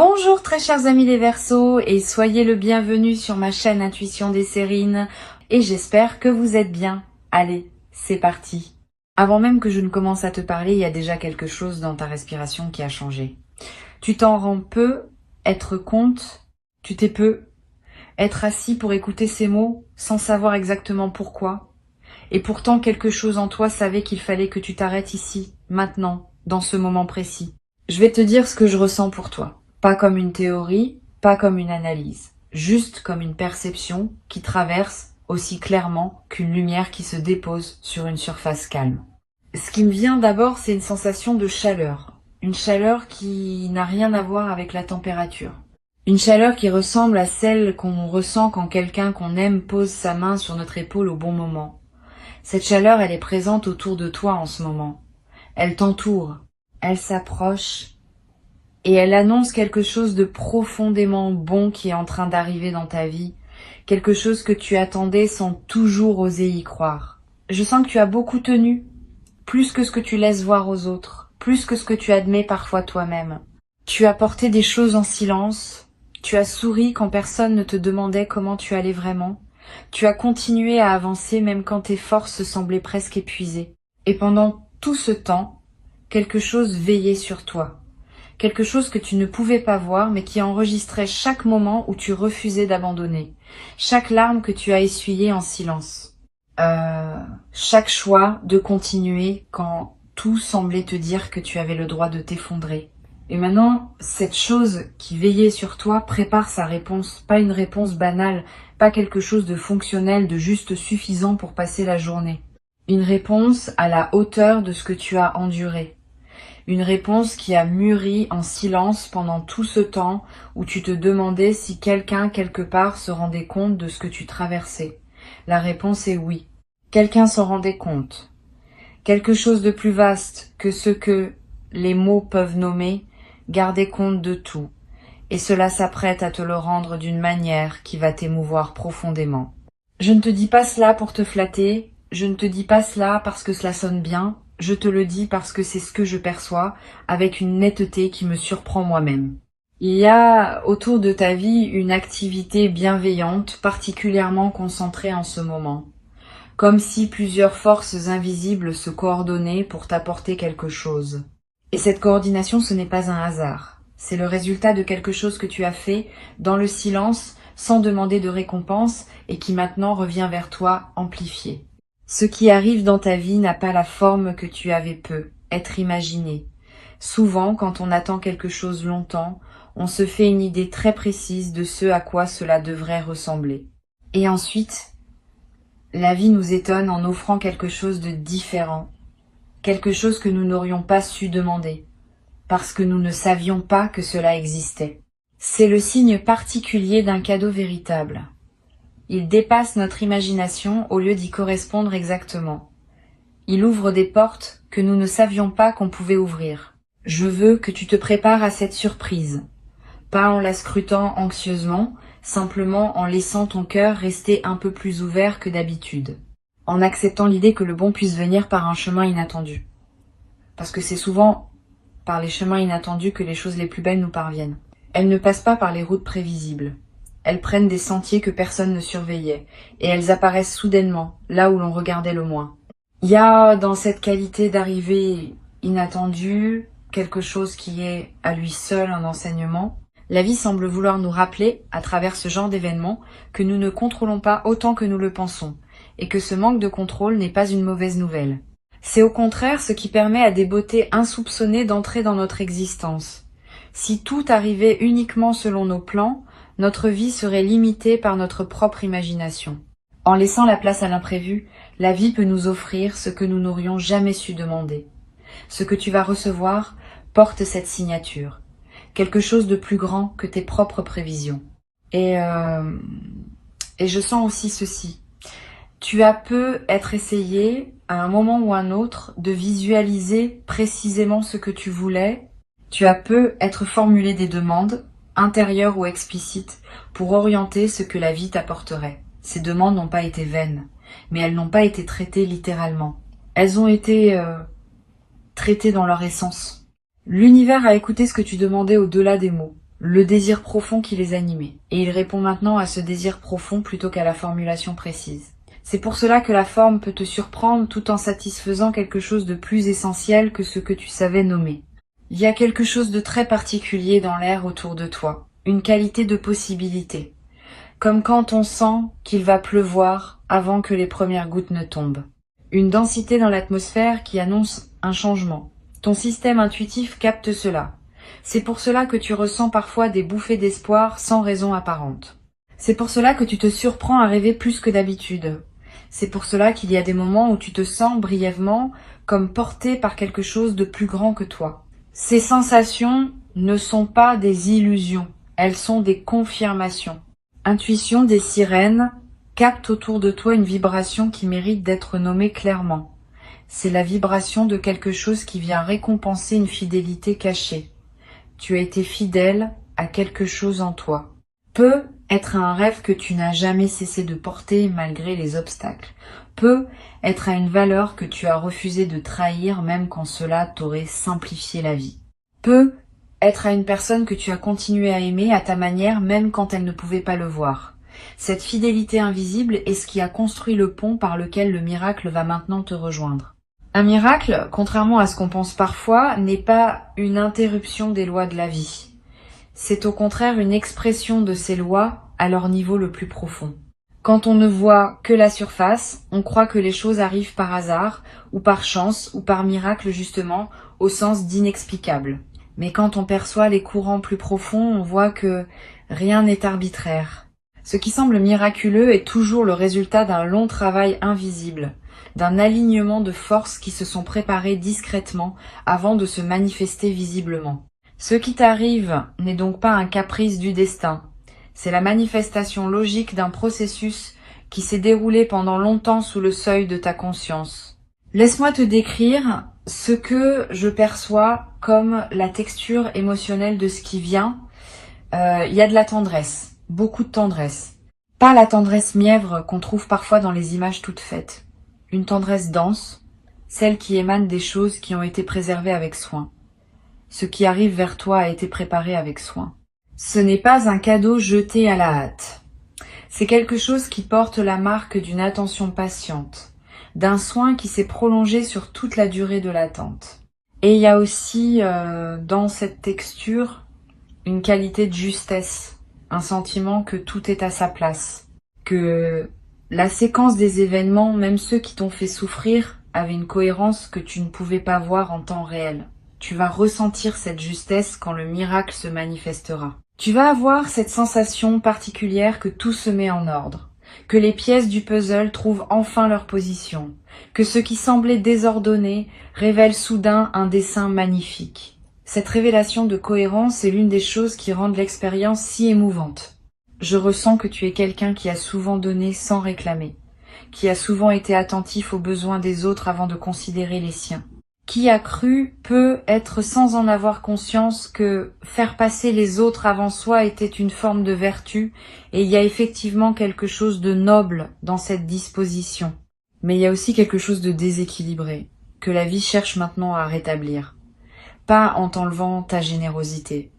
Bonjour très chers amis les Verseaux et soyez le bienvenu sur ma chaîne Intuition des Sérines et j'espère que vous êtes bien. Allez, c'est parti. Avant même que je ne commence à te parler, il y a déjà quelque chose dans ta respiration qui a changé. Tu t'en rends peu, être compte, tu t'es peu, être assis pour écouter ces mots sans savoir exactement pourquoi. Et pourtant quelque chose en toi savait qu'il fallait que tu t'arrêtes ici, maintenant, dans ce moment précis. Je vais te dire ce que je ressens pour toi. Pas comme une théorie, pas comme une analyse, juste comme une perception qui traverse aussi clairement qu'une lumière qui se dépose sur une surface calme. Ce qui me vient d'abord, c'est une sensation de chaleur. Une chaleur qui n'a rien à voir avec la température. Une chaleur qui ressemble à celle qu'on ressent quand quelqu'un qu'on aime pose sa main sur notre épaule au bon moment. Cette chaleur, elle est présente autour de toi en ce moment. Elle t'entoure, elle s'approche et elle annonce quelque chose de profondément bon qui est en train d'arriver dans ta vie, quelque chose que tu attendais sans toujours oser y croire. Je sens que tu as beaucoup tenu, plus que ce que tu laisses voir aux autres, plus que ce que tu admets parfois toi-même. Tu as porté des choses en silence, tu as souri quand personne ne te demandait comment tu allais vraiment, tu as continué à avancer même quand tes forces semblaient presque épuisées. Et pendant tout ce temps, quelque chose veillait sur toi. Quelque chose que tu ne pouvais pas voir, mais qui enregistrait chaque moment où tu refusais d'abandonner, chaque larme que tu as essuyée en silence, chaque choix de continuer quand tout semblait te dire que tu avais le droit de t'effondrer. Et maintenant, cette chose qui veillait sur toi prépare sa réponse, pas une réponse banale, pas quelque chose de fonctionnel, de juste suffisant pour passer la journée. Une réponse à la hauteur de ce que tu as enduré. Une réponse qui a mûri en silence pendant tout ce temps où tu te demandais si quelqu'un quelque part se rendait compte de ce que tu traversais. La réponse est oui. Quelqu'un s'en rendait compte. Quelque chose de plus vaste que ce que les mots peuvent nommer gardait compte de tout. Et cela s'apprête à te le rendre d'une manière qui va t'émouvoir profondément. Je ne te dis pas cela pour te flatter, je ne te dis pas cela parce que cela sonne bien, je te le dis parce que c'est ce que je perçois, avec une netteté qui me surprend moi-même. Il y a autour de ta vie une activité bienveillante, particulièrement concentrée en ce moment. Comme si plusieurs forces invisibles se coordonnaient pour t'apporter quelque chose. Et cette coordination, ce n'est pas un hasard. C'est le résultat de quelque chose que tu as fait dans le silence, sans demander de récompense, et qui maintenant revient vers toi amplifié. Ce qui arrive dans ta vie n'a pas la forme que tu avais peu, être imaginé. Souvent, quand on attend quelque chose longtemps, on se fait une idée très précise de ce à quoi cela devrait ressembler. Et ensuite, la vie nous étonne en offrant quelque chose de différent, quelque chose que nous n'aurions pas su demander, parce que nous ne savions pas que cela existait. C'est le signe particulier d'un cadeau véritable. Il dépasse notre imagination au lieu d'y correspondre exactement. Il ouvre des portes que nous ne savions pas qu'on pouvait ouvrir. Je veux que tu te prépares à cette surprise, pas en la scrutant anxieusement, simplement en laissant ton cœur rester un peu plus ouvert que d'habitude, en acceptant l'idée que le bon puisse venir par un chemin inattendu. Parce que c'est souvent par les chemins inattendus que les choses les plus belles nous parviennent. Elles ne passent pas par les routes prévisibles. Elles prennent des sentiers que personne ne surveillait, et elles apparaissent soudainement, là où l'on regardait le moins. Il y a dans cette qualité d'arrivée inattendue quelque chose qui est à lui seul un enseignement. La vie semble vouloir nous rappeler, à travers ce genre d'événements, que nous ne contrôlons pas autant que nous le pensons, et que ce manque de contrôle n'est pas une mauvaise nouvelle. C'est au contraire ce qui permet à des beautés insoupçonnées d'entrer dans notre existence. Si tout arrivait uniquement selon nos plans, notre vie serait limitée par notre propre imagination. En laissant la place à l'imprévu, la vie peut nous offrir ce que nous n'aurions jamais su demander. Ce que tu vas recevoir porte cette signature, quelque chose de plus grand que tes propres prévisions. Et je sens aussi ceci. Tu as peu être essayé, à un moment ou un autre, de visualiser précisément ce que tu voulais. Tu as peu être formulé des demandes, intérieures ou explicites, pour orienter ce que la vie t'apporterait. Ces demandes n'ont pas été vaines, mais elles n'ont pas été traitées littéralement. Elles ont été traitées dans leur essence. L'univers a écouté ce que tu demandais au-delà des mots. le désir profond qui les animait. Et il répond maintenant à ce désir profond plutôt qu'à la formulation précise. C'est pour cela que la forme peut te surprendre tout en satisfaisant quelque chose de plus essentiel que ce que tu savais nommer. Il y a quelque chose de très particulier dans l'air autour de toi, une qualité de possibilité, comme quand on sent qu'il va pleuvoir avant que les premières gouttes ne tombent. Une densité dans l'atmosphère qui annonce un changement. Ton système intuitif capte cela. C'est pour cela que tu ressens parfois des bouffées d'espoir sans raison apparente. C'est pour cela que tu te surprends à rêver plus que d'habitude. C'est pour cela qu'il y a des moments où tu te sens brièvement comme porté par quelque chose de plus grand que toi. Ces sensations ne sont pas des illusions, elles sont des confirmations. Intuition des sirènes capte autour de toi une vibration qui mérite d'être nommée clairement. C'est la vibration de quelque chose qui vient récompenser une fidélité cachée. Tu as été fidèle à quelque chose en toi. Peut être un rêve que tu n'as jamais cessé de porter malgré les obstacles. Peut être à une valeur que tu as refusé de trahir même quand cela t'aurait simplifié la vie. Peut être à une personne que tu as continué à aimer à ta manière même quand elle ne pouvait pas le voir. Cette fidélité invisible est ce qui a construit le pont par lequel le miracle va maintenant te rejoindre. Un miracle, contrairement à ce qu'on pense parfois, n'est pas une interruption des lois de la vie. C'est au contraire une expression de ces lois à leur niveau le plus profond. Quand on ne voit que la surface, on croit que les choses arrivent par hasard, ou par chance, ou par miracle justement, au sens d'inexplicable. Mais quand on perçoit les courants plus profonds, on voit que rien n'est arbitraire. Ce qui semble miraculeux est toujours le résultat d'un long travail invisible, d'un alignement de forces qui se sont préparées discrètement avant de se manifester visiblement. Ce qui t'arrive n'est donc pas un caprice du destin, c'est la manifestation logique d'un processus qui s'est déroulé pendant longtemps sous le seuil de ta conscience. Laisse-moi te décrire ce que je perçois comme la texture émotionnelle de ce qui vient. Il y a de la tendresse, beaucoup de tendresse. Pas la tendresse mièvre qu'on trouve parfois dans les images toutes faites. Une tendresse dense, celle qui émane des choses qui ont été préservées avec soin. Ce qui arrive vers toi a été préparé avec soin. Ce n'est pas un cadeau jeté à la hâte. C'est quelque chose qui porte la marque d'une attention patiente, d'un soin qui s'est prolongé sur toute la durée de l'attente. Et il y a aussi dans cette texture une qualité de justesse, un sentiment que tout est à sa place, que la séquence des événements, même ceux qui t'ont fait souffrir, avait une cohérence que tu ne pouvais pas voir en temps réel. Tu vas ressentir cette justesse quand le miracle se manifestera. Tu vas avoir cette sensation particulière que tout se met en ordre, que les pièces du puzzle trouvent enfin leur position, que ce qui semblait désordonné révèle soudain un dessin magnifique. Cette révélation de cohérence est l'une des choses qui rendent l'expérience si émouvante. Je ressens que tu es quelqu'un qui a souvent donné sans réclamer, qui a souvent été attentif aux besoins des autres avant de considérer les siens. Qui a cru peut être sans en avoir conscience que faire passer les autres avant soi était une forme de vertu, et il y a effectivement quelque chose de noble dans cette disposition. Mais il y a aussi quelque chose de déséquilibré, que la vie cherche maintenant à rétablir. Pas en t'enlevant ta générosité,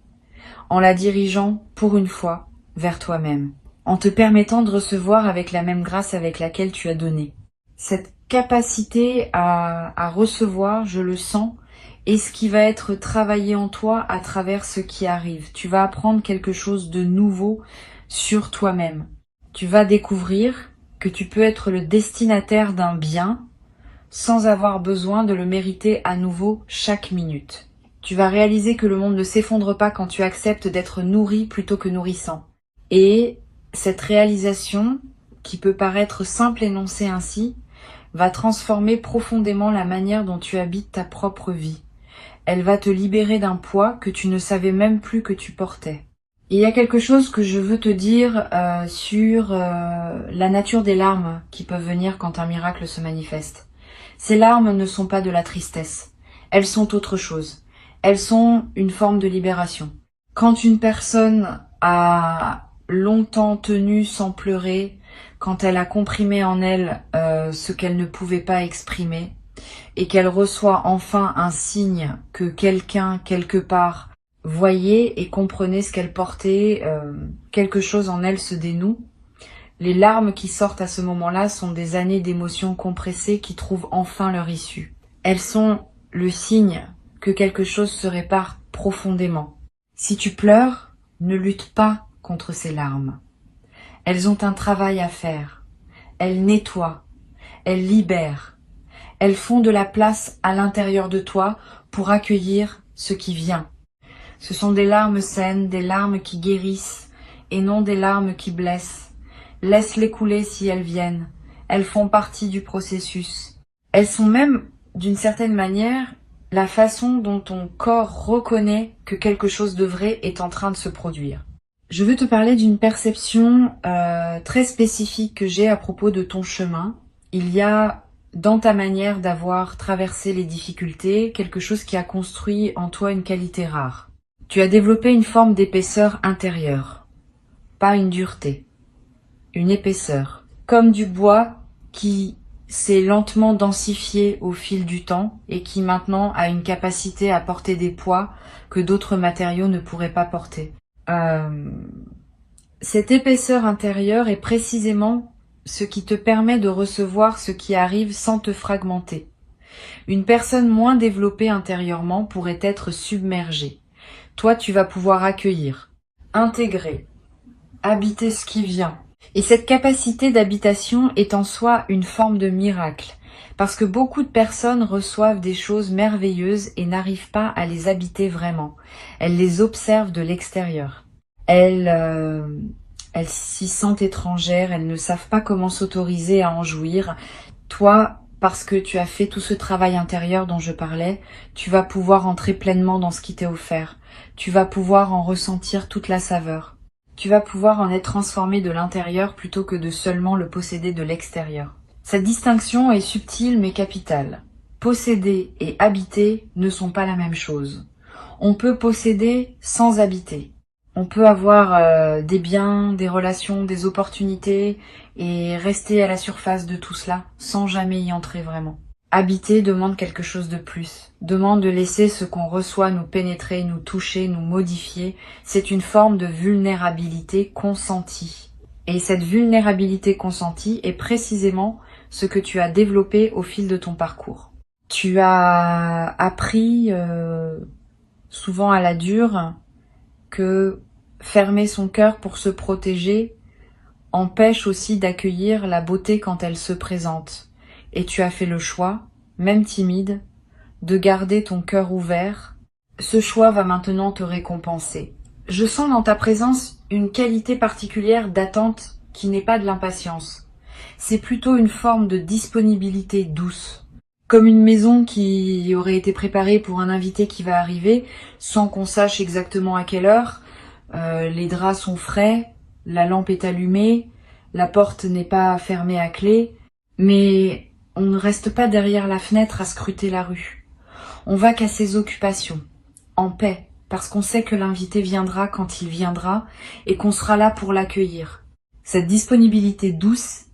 en la dirigeant, pour une fois, vers toi-même, en te permettant de recevoir avec la même grâce avec laquelle tu as donné. Cette capacité à recevoir, je le sens, est ce qui va être travaillé en toi à travers ce qui arrive. Tu vas apprendre quelque chose de nouveau sur toi-même. Tu vas découvrir que tu peux être le destinataire d'un bien sans avoir besoin de le mériter à nouveau chaque minute. Tu vas réaliser que le monde ne s'effondre pas quand tu acceptes d'être nourri plutôt que nourrissant. Et cette réalisation, qui peut paraître simple énoncée ainsi, va transformer profondément la manière dont tu habites ta propre vie. Elle va te libérer d'un poids que tu ne savais même plus que tu portais. Et il y a quelque chose que je veux te dire sur la nature des larmes qui peuvent venir quand un miracle se manifeste. Ces larmes ne sont pas de la tristesse. Elles sont autre chose. Elles sont une forme de libération. Quand une personne a longtemps tenu sans pleurer, quand elle a comprimé en elle ce qu'elle ne pouvait pas exprimer, et qu'elle reçoit enfin un signe que quelqu'un, quelque part, Voyez et comprenez ce qu'elle portait, quelque chose en elle se dénoue. Les larmes qui sortent à ce moment-là sont des années d'émotions compressées qui trouvent enfin leur issue. Elles sont le signe que quelque chose se répare profondément. Si tu pleures, ne lutte pas contre ces larmes. Elles ont un travail à faire. Elles nettoient, elles libèrent. Elles font de la place à l'intérieur de toi pour accueillir ce qui vient. Ce sont des larmes saines, des larmes qui guérissent et non des larmes qui blessent. Laisse-les couler si elles viennent. Elles font partie du processus. Elles sont même, d'une certaine manière, la façon dont ton corps reconnaît que quelque chose de vrai est en train de se produire. Je veux te parler d'une perception très spécifique que j'ai à propos de ton chemin. Il y a dans ta manière d'avoir traversé les difficultés quelque chose qui a construit en toi une qualité rare. Tu as développé une forme d'épaisseur intérieure, pas une dureté, une épaisseur, comme du bois qui s'est lentement densifié au fil du temps et qui maintenant a une capacité à porter des poids que d'autres matériaux ne pourraient pas porter. Cette épaisseur intérieure est précisément ce qui te permet de recevoir ce qui arrive sans te fragmenter. Une personne moins développée intérieurement pourrait être submergée. Toi, tu vas pouvoir accueillir, intégrer, habiter ce qui vient. Et cette capacité d'habitation est en soi une forme de miracle, parce que beaucoup de personnes reçoivent des choses merveilleuses et n'arrivent pas à les habiter vraiment. Elles les observent de l'extérieur. Elles s'y sentent étrangères, elles ne savent pas comment s'autoriser à en jouir. Toi, parce que tu as fait tout ce travail intérieur dont je parlais, tu vas pouvoir entrer pleinement dans ce qui t'est offert. Tu vas pouvoir en ressentir toute la saveur. Tu vas pouvoir en être transformé de l'intérieur plutôt que de seulement le posséder de l'extérieur. Cette distinction est subtile mais capitale. Posséder et habiter ne sont pas la même chose. On peut posséder sans habiter. On peut avoir des biens, des relations, des opportunités et rester à la surface de tout cela sans jamais y entrer vraiment. Habiter demande quelque chose de plus, demande de laisser ce qu'on reçoit nous pénétrer, nous toucher, nous modifier. C'est une forme de vulnérabilité consentie. Et cette vulnérabilité consentie est précisément ce que tu as développé au fil de ton parcours. Tu as appris, souvent à la dure, que fermer son cœur pour se protéger empêche aussi d'accueillir la beauté quand elle se présente. Et tu as fait le choix, même timide, de garder ton cœur ouvert. Ce choix va maintenant te récompenser. Je sens dans ta présence une qualité particulière d'attente qui n'est pas de l'impatience. C'est plutôt une forme de disponibilité douce. Comme une maison qui aurait été préparée pour un invité qui va arriver, sans qu'on sache exactement à quelle heure. Les draps sont frais, la lampe est allumée, la porte n'est pas fermée à clé, mais on ne reste pas derrière la fenêtre à scruter la rue. On va qu'à ses occupations, en paix, parce qu'on sait que l'invité viendra quand il viendra et qu'on sera là pour l'accueillir. Cette disponibilité douce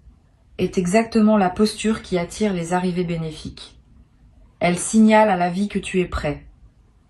est exactement la posture qui attire les arrivées bénéfiques. Elle signale à la vie que tu es prêt,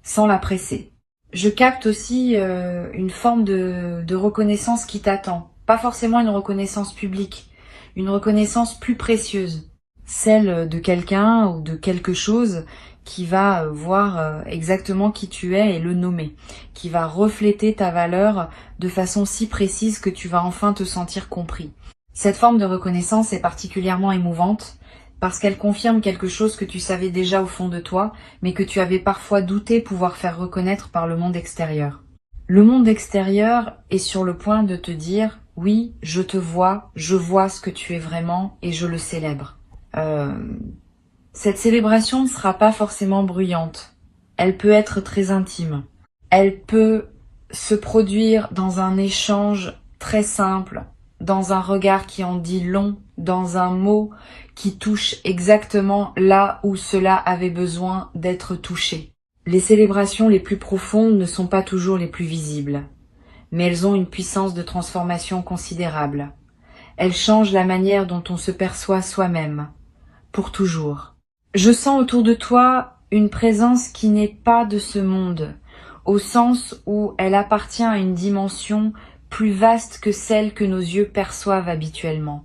sans la presser. Je capte aussi une forme de reconnaissance qui t'attend. Pas forcément une reconnaissance publique, une reconnaissance plus précieuse. Celle de quelqu'un ou de quelque chose qui va voir exactement qui tu es et le nommer. Qui va refléter ta valeur de façon si précise que tu vas enfin te sentir compris. Cette forme de reconnaissance est particulièrement émouvante parce qu'elle confirme quelque chose que tu savais déjà au fond de toi, mais que tu avais parfois douté pouvoir faire reconnaître par le monde extérieur. Le monde extérieur est sur le point de te dire « Oui, je te vois, je vois ce que tu es vraiment et je le célèbre ». Cette célébration ne sera pas forcément bruyante. Elle peut être très intime. Elle peut se produire dans un échange très simple, dans un regard qui en dit long, dans un mot qui touche exactement là où cela avait besoin d'être touché. Les célébrations les plus profondes ne sont pas toujours les plus visibles, mais elles ont une puissance de transformation considérable. Elles changent la manière dont on se perçoit soi-même, pour toujours. Je sens autour de toi une présence qui n'est pas de ce monde, au sens où elle appartient à une dimension plus vaste que celle que nos yeux perçoivent habituellement.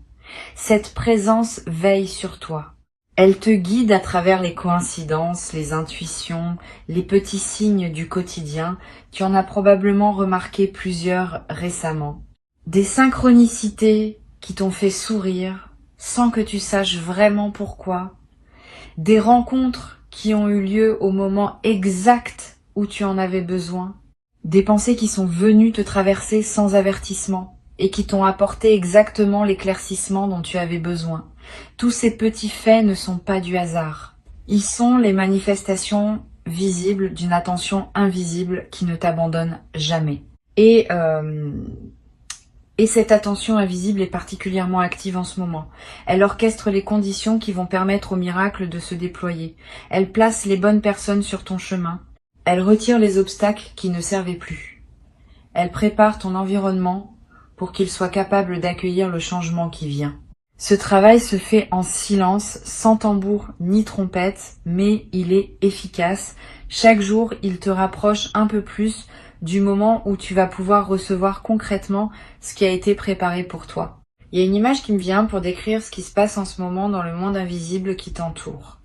Cette présence veille sur toi. Elle te guide à travers les coïncidences, les intuitions, les petits signes du quotidien. Tu en as probablement remarqué plusieurs récemment. Des synchronicités qui t'ont fait sourire sans que tu saches vraiment pourquoi. Des rencontres qui ont eu lieu au moment exact où tu en avais besoin. Des pensées qui sont venues te traverser sans avertissement et qui t'ont apporté exactement l'éclaircissement dont tu avais besoin. Tous ces petits faits ne sont pas du hasard. Ils sont les manifestations visibles d'une attention invisible qui ne t'abandonne jamais. Et cette attention invisible est particulièrement active en ce moment. Elle orchestre les conditions qui vont permettre au miracle de se déployer. Elle place les bonnes personnes sur ton chemin. Elle retire les obstacles qui ne servaient plus. Elle prépare ton environnement pour qu'il soit capable d'accueillir le changement qui vient. Ce travail se fait en silence, sans tambour ni trompette, mais il est efficace. Chaque jour, il te rapproche un peu plus du moment où tu vas pouvoir recevoir concrètement ce qui a été préparé pour toi. Il y a une image qui me vient pour décrire ce qui se passe en ce moment dans le monde invisible qui t'entoure.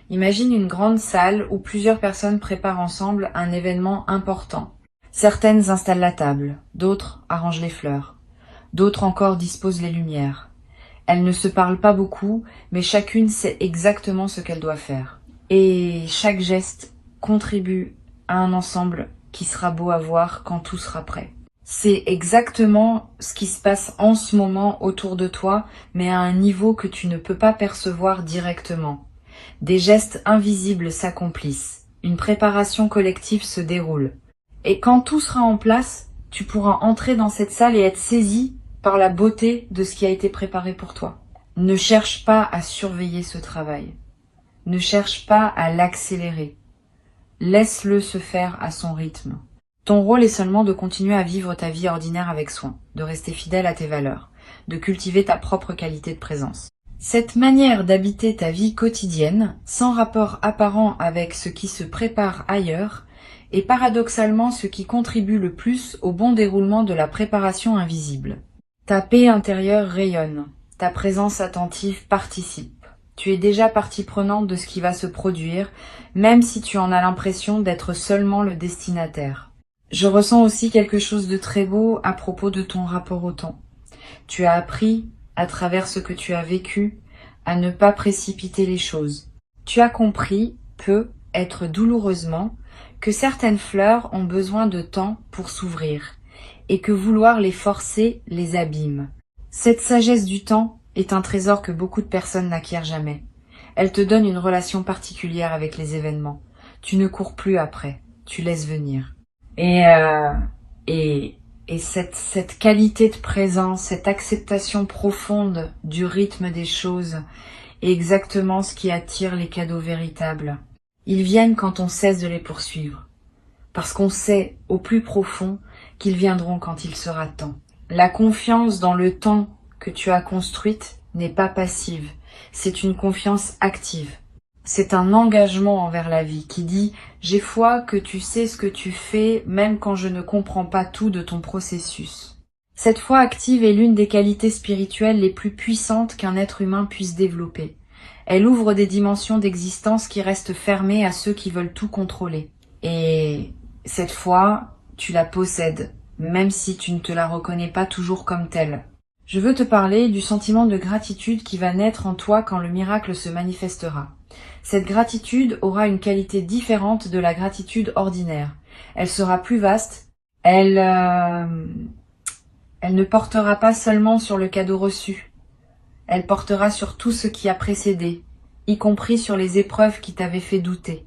Imagine une grande salle où plusieurs personnes préparent ensemble un événement important. Certaines installent la table, d'autres arrangent les fleurs, d'autres encore disposent les lumières. Elles ne se parlent pas beaucoup, mais chacune sait exactement ce qu'elle doit faire. Et chaque geste contribue à un ensemble qui sera beau à voir quand tout sera prêt. C'est exactement ce qui se passe en ce moment autour de toi, mais à un niveau que tu ne peux pas percevoir directement. Des gestes invisibles s'accomplissent. Une préparation collective se déroule. Et quand tout sera en place, tu pourras entrer dans cette salle et être saisi par la beauté de ce qui a été préparé pour toi. Ne cherche pas à surveiller ce travail. Ne cherche pas à l'accélérer. Laisse-le se faire à son rythme. Ton rôle est seulement de continuer à vivre ta vie ordinaire avec soin, de rester fidèle à tes valeurs, de cultiver ta propre qualité de présence. Cette manière d'habiter ta vie quotidienne, sans rapport apparent avec ce qui se prépare ailleurs, est paradoxalement ce qui contribue le plus au bon déroulement de la préparation invisible. Ta paix intérieure rayonne, ta présence attentive participe. Tu es déjà partie prenante de ce qui va se produire, même si tu en as l'impression d'être seulement le destinataire. Je ressens aussi quelque chose de très beau à propos de ton rapport au temps. Tu as appris, à travers ce que tu as vécu, à ne pas précipiter les choses. Tu as compris, être douloureusement, que certaines fleurs ont besoin de temps pour s'ouvrir, et que vouloir les forcer les abîme. Cette sagesse du temps est un trésor que beaucoup de personnes n'acquièrent jamais. Elle te donne une relation particulière avec les événements. Tu ne cours plus après, tu laisses venir. Et cette qualité de présence, cette acceptation profonde du rythme des choses est exactement ce qui attire les cadeaux véritables. Ils viennent quand on cesse de les poursuivre, parce qu'on sait au plus profond qu'ils viendront quand il sera temps. La confiance dans le temps que tu as construite n'est pas passive, c'est une confiance active. C'est un engagement envers la vie qui dit « J'ai foi que tu sais ce que tu fais même quand je ne comprends pas tout de ton processus ». Cette foi active est l'une des qualités spirituelles les plus puissantes qu'un être humain puisse développer. Elle ouvre des dimensions d'existence qui restent fermées à ceux qui veulent tout contrôler. Et cette foi, tu la possèdes, même si tu ne te la reconnais pas toujours comme telle. Je veux te parler du sentiment de gratitude qui va naître en toi quand le miracle se manifestera. Cette gratitude aura une qualité différente de la gratitude ordinaire. Elle sera plus vaste, elle ne portera pas seulement sur le cadeau reçu, elle portera sur tout ce qui a précédé, y compris sur les épreuves qui t'avaient fait douter.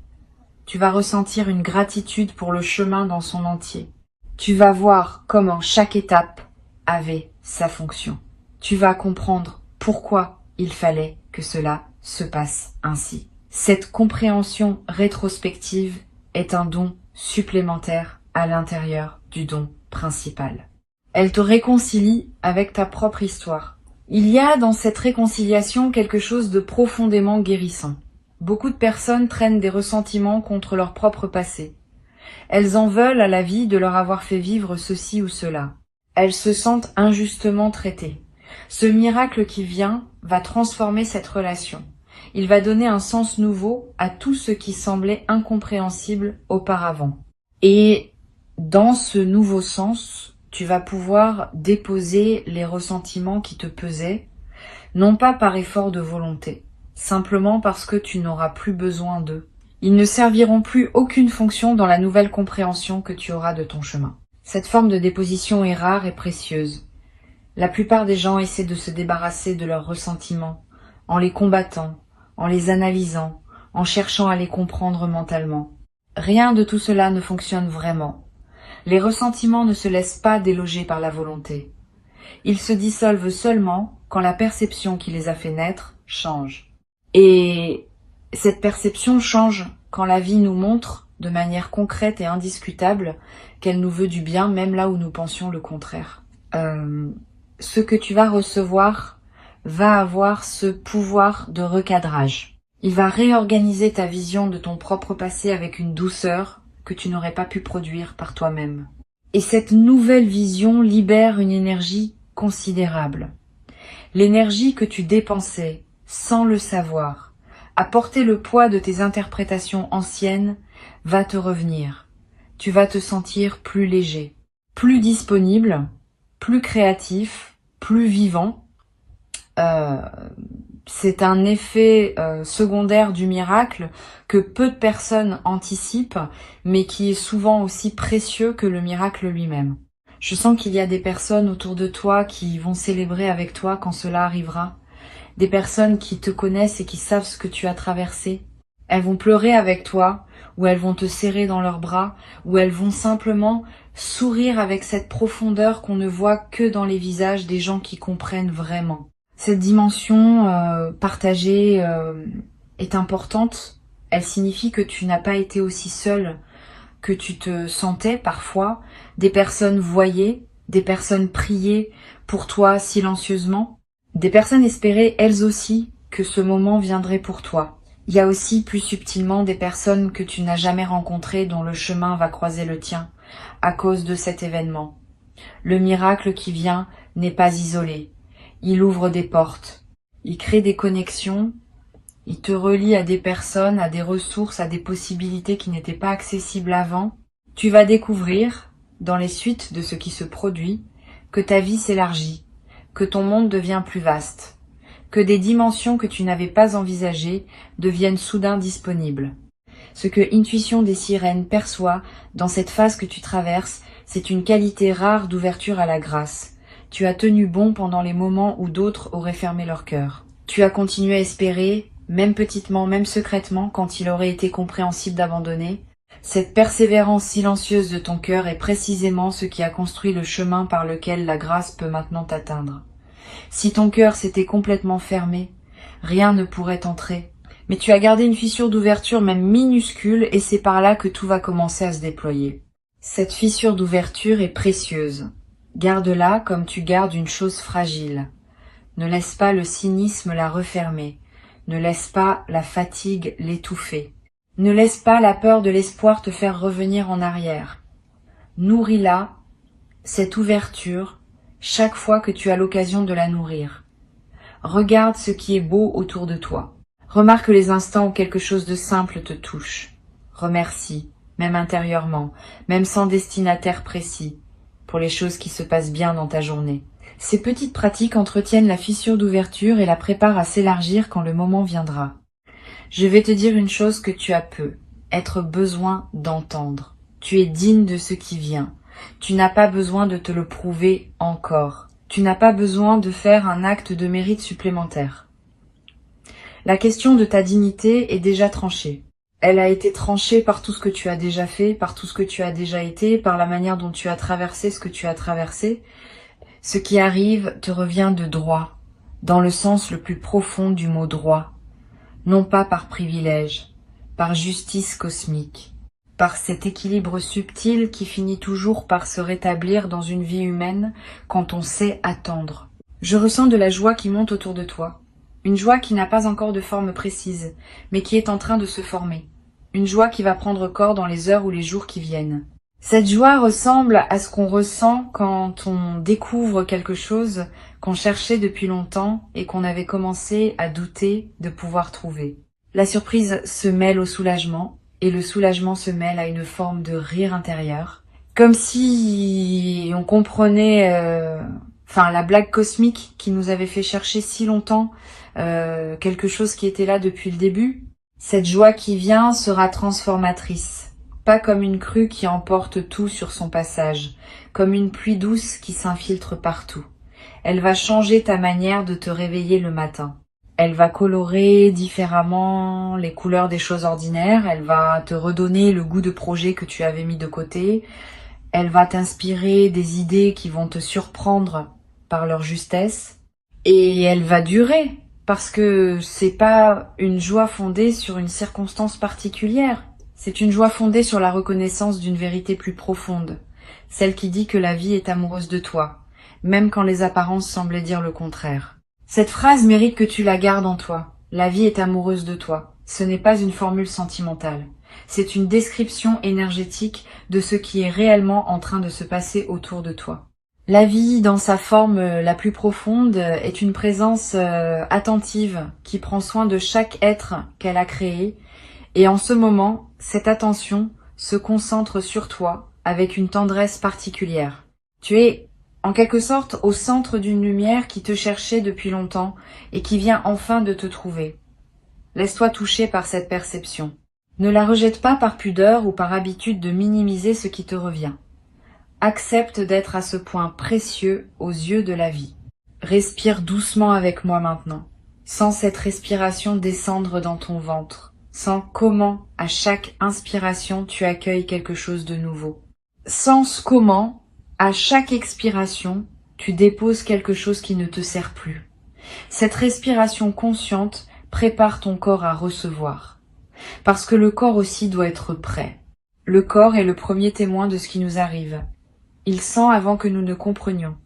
Tu vas ressentir une gratitude pour le chemin dans son entier. Tu vas voir comment chaque étape avait sa fonction. Tu vas comprendre pourquoi il fallait que cela se passe ainsi. Cette compréhension rétrospective est un don supplémentaire à l'intérieur du don principal. Elle te réconcilie avec ta propre histoire. Il y a dans cette réconciliation quelque chose de profondément guérissant. Beaucoup de personnes traînent des ressentiments contre leur propre passé. Elles en veulent à la vie de leur avoir fait vivre ceci ou cela. Elles se sentent injustement traitées. Ce miracle qui vient va transformer cette relation. Il va donner un sens nouveau à tout ce qui semblait incompréhensible auparavant. Et dans ce nouveau sens, tu vas pouvoir déposer les ressentiments qui te pesaient, non pas par effort de volonté, simplement parce que tu n'auras plus besoin d'eux. Ils ne serviront plus aucune fonction dans la nouvelle compréhension que tu auras de ton chemin. Cette forme de déposition est rare et précieuse. La plupart des gens essaient de se débarrasser de leurs ressentiments, en les combattant, en les analysant, en cherchant à les comprendre mentalement. Rien de tout cela ne fonctionne vraiment. Les ressentiments ne se laissent pas déloger par la volonté. Ils se dissolvent seulement quand la perception qui les a fait naître change. Et cette perception change quand la vie nous montre, de manière concrète et indiscutable, qu'elle nous veut du bien, même là où nous pensions le contraire. Ce que tu vas recevoir va avoir ce pouvoir de recadrage. Il va réorganiser ta vision de ton propre passé avec une douceur que tu n'aurais pas pu produire par toi-même. Et cette nouvelle vision libère une énergie considérable. L'énergie que tu dépensais, sans le savoir, à porter le poids de tes interprétations anciennes, va te revenir. Tu vas te sentir plus léger, plus disponible, plus créatif, plus vivant. C'est un effet secondaire du miracle que peu de personnes anticipent, mais qui est souvent aussi précieux que le miracle lui-même. Je sens qu'il y a des personnes autour de toi qui vont célébrer avec toi quand cela arrivera. Des personnes qui te connaissent et qui savent ce que tu as traversé. Elles vont pleurer avec toi, ou elles vont te serrer dans leurs bras, ou elles vont simplement sourire avec cette profondeur qu'on ne voit que dans les visages des gens qui comprennent vraiment. Cette dimension partagée est importante. Elle signifie que tu n'as pas été aussi seul que tu te sentais parfois. Des personnes voyaient, des personnes priaient pour toi silencieusement. Des personnes espéraient elles aussi que ce moment viendrait pour toi. Il y a aussi plus subtilement des personnes que tu n'as jamais rencontrées dont le chemin va croiser le tien à cause de cet événement. Le miracle qui vient n'est pas isolé. Il ouvre des portes. Il crée des connexions. Il te relie à des personnes, à des ressources, à des possibilités qui n'étaient pas accessibles avant. Tu vas découvrir, dans les suites de ce qui se produit, que ta vie s'élargit, que ton monde devient plus vaste, que des dimensions que tu n'avais pas envisagées deviennent soudain disponibles. Ce que Intuition des Sirènes perçoit dans cette phase que tu traverses, c'est une qualité rare d'ouverture à la grâce. Tu as tenu bon pendant les moments où d'autres auraient fermé leur cœur. Tu as continué à espérer, même petitement, même secrètement, quand il aurait été compréhensible d'abandonner. Cette persévérance silencieuse de ton cœur est précisément ce qui a construit le chemin par lequel la grâce peut maintenant t'atteindre. Si ton cœur s'était complètement fermé, rien ne pourrait entrer. Mais tu as gardé une fissure d'ouverture même minuscule et c'est par là que tout va commencer à se déployer. Cette fissure d'ouverture est précieuse. Garde-la comme tu gardes une chose fragile. Ne laisse pas le cynisme la refermer. Ne laisse pas la fatigue l'étouffer. Ne laisse pas la peur de l'espoir te faire revenir en arrière. Nourris-la, cette ouverture, chaque fois que tu as l'occasion de la nourrir. Regarde ce qui est beau autour de toi. Remarque les instants où quelque chose de simple te touche. Remercie, même intérieurement, même sans destinataire précis, pour les choses qui se passent bien dans ta journée. Ces petites pratiques entretiennent la fissure d'ouverture et la préparent à s'élargir quand le moment viendra. Je vais te dire une chose que tu as peu, être besoin d'entendre. Tu es digne de ce qui vient. Tu n'as pas besoin de te le prouver encore. Tu n'as pas besoin de faire un acte de mérite supplémentaire. La question de ta dignité est déjà tranchée. Elle a été tranchée par tout ce que tu as déjà fait, par tout ce que tu as déjà été, par la manière dont tu as traversé ce que tu as traversé. Ce qui arrive te revient de droit, dans le sens le plus profond du mot droit, non pas par privilège, par justice cosmique, par cet équilibre subtil qui finit toujours par se rétablir dans une vie humaine quand on sait attendre. Je ressens de la joie qui monte autour de toi, une joie qui n'a pas encore de forme précise, mais qui est en train de se former. une joie qui va prendre corps dans les heures ou les jours qui viennent. Cette joie ressemble à ce qu'on ressent quand on découvre quelque chose qu'on cherchait depuis longtemps et qu'on avait commencé à douter de pouvoir trouver. La surprise se mêle au soulagement et le soulagement se mêle à une forme de rire intérieur. Comme si on comprenait la blague cosmique qui nous avait fait chercher si longtemps quelque chose qui était là depuis le début. Cette joie qui vient sera transformatrice. Pas comme une crue qui emporte tout sur son passage, comme une pluie douce qui s'infiltre partout. Elle va changer ta manière de te réveiller le matin. Elle va colorer différemment les couleurs des choses ordinaires, elle va te redonner le goût de projet que tu avais mis de côté, elle va t'inspirer des idées qui vont te surprendre par leur justesse, et elle va durer, parce que c'est pas une joie fondée sur une circonstance particulière. C'est une joie fondée sur la reconnaissance d'une vérité plus profonde, celle qui dit que la vie est amoureuse de toi, même quand les apparences semblaient dire le contraire. Cette phrase mérite que tu la gardes en toi. La vie est amoureuse de toi. Ce n'est pas une formule sentimentale. C'est une description énergétique de ce qui est réellement en train de se passer autour de toi. La vie, dans sa forme la plus profonde, est une présence attentive qui prend soin de chaque être qu'elle a créé. Et en ce moment, cette attention se concentre sur toi avec une tendresse particulière. Tu es, en quelque sorte, au centre d'une lumière qui te cherchait depuis longtemps et qui vient enfin de te trouver. Laisse-toi toucher par cette perception. Ne la rejette pas par pudeur ou par habitude de minimiser ce qui te revient. Accepte d'être à ce point précieux aux yeux de la vie. Respire doucement avec moi maintenant. Sens cette respiration descendre dans ton ventre. Sens comment, à chaque inspiration, tu accueilles quelque chose de nouveau. Sens comment, à chaque expiration, tu déposes quelque chose qui ne te sert plus. Cette respiration consciente prépare ton corps à recevoir. Parce que le corps aussi doit être prêt. Le corps est le premier témoin de ce qui nous arrive. Il sent avant que nous ne comprenions.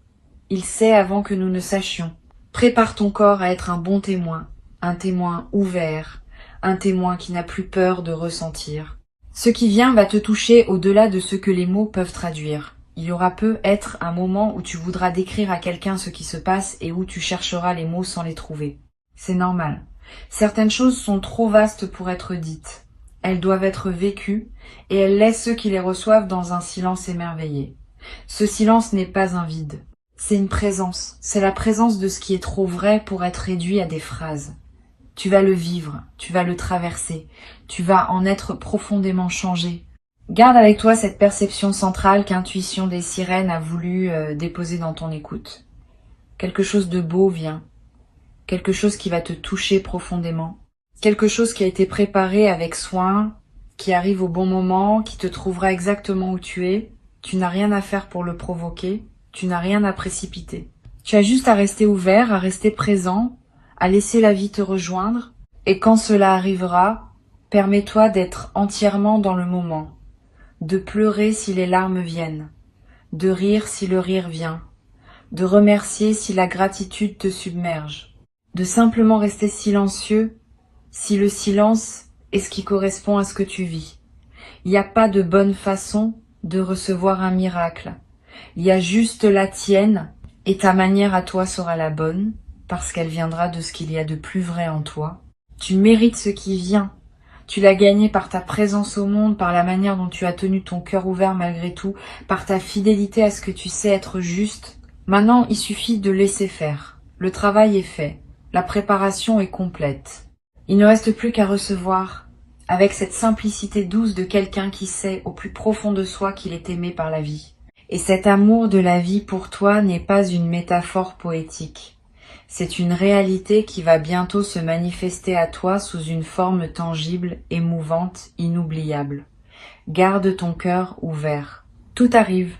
Il sait avant que nous ne sachions. Prépare ton corps à être un bon témoin, un témoin ouvert, un témoin qui n'a plus peur de ressentir. Ce qui vient va te toucher au-delà de ce que les mots peuvent traduire. Il y aura peut-être un moment où tu voudras décrire à quelqu'un ce qui se passe et où tu chercheras les mots sans les trouver. C'est normal. Certaines choses sont trop vastes pour être dites. Elles doivent être vécues et elles laissent ceux qui les reçoivent dans un silence émerveillé. Ce silence n'est pas un vide. C'est une présence. C'est la présence de ce qui est trop vrai pour être réduit à des phrases. Tu vas le vivre, tu vas le traverser, tu vas en être profondément changé. Garde avec toi cette perception centrale qu'Intuition des Sirènes a voulu déposer dans ton écoute. Quelque chose de beau vient, quelque chose qui va te toucher profondément, quelque chose qui a été préparé avec soin, qui arrive au bon moment, qui te trouvera exactement où tu es. Tu n'as rien à faire pour le provoquer, tu n'as rien à précipiter. Tu as juste à rester ouvert, à rester présent, à laisser la vie te rejoindre, et quand cela arrivera, permets-toi d'être entièrement dans le moment, de pleurer si les larmes viennent, de rire si le rire vient, de remercier si la gratitude te submerge, de simplement rester silencieux si le silence est ce qui correspond à ce que tu vis. Il n'y a pas de bonne façon de recevoir un miracle. Il y a juste la tienne, et ta manière à toi sera la bonne, parce qu'elle viendra de ce qu'il y a de plus vrai en toi. Tu mérites ce qui vient. Tu l'as gagné par ta présence au monde, par la manière dont tu as tenu ton cœur ouvert malgré tout, par ta fidélité à ce que tu sais être juste. Maintenant, il suffit de laisser faire. Le travail est fait. La préparation est complète. Il ne reste plus qu'à recevoir, avec cette simplicité douce de quelqu'un qui sait au plus profond de soi qu'il est aimé par la vie. Et cet amour de la vie pour toi n'est pas une métaphore poétique. C'est une réalité qui va bientôt se manifester à toi sous une forme tangible, émouvante, inoubliable. Garde ton cœur ouvert. Tout arrive.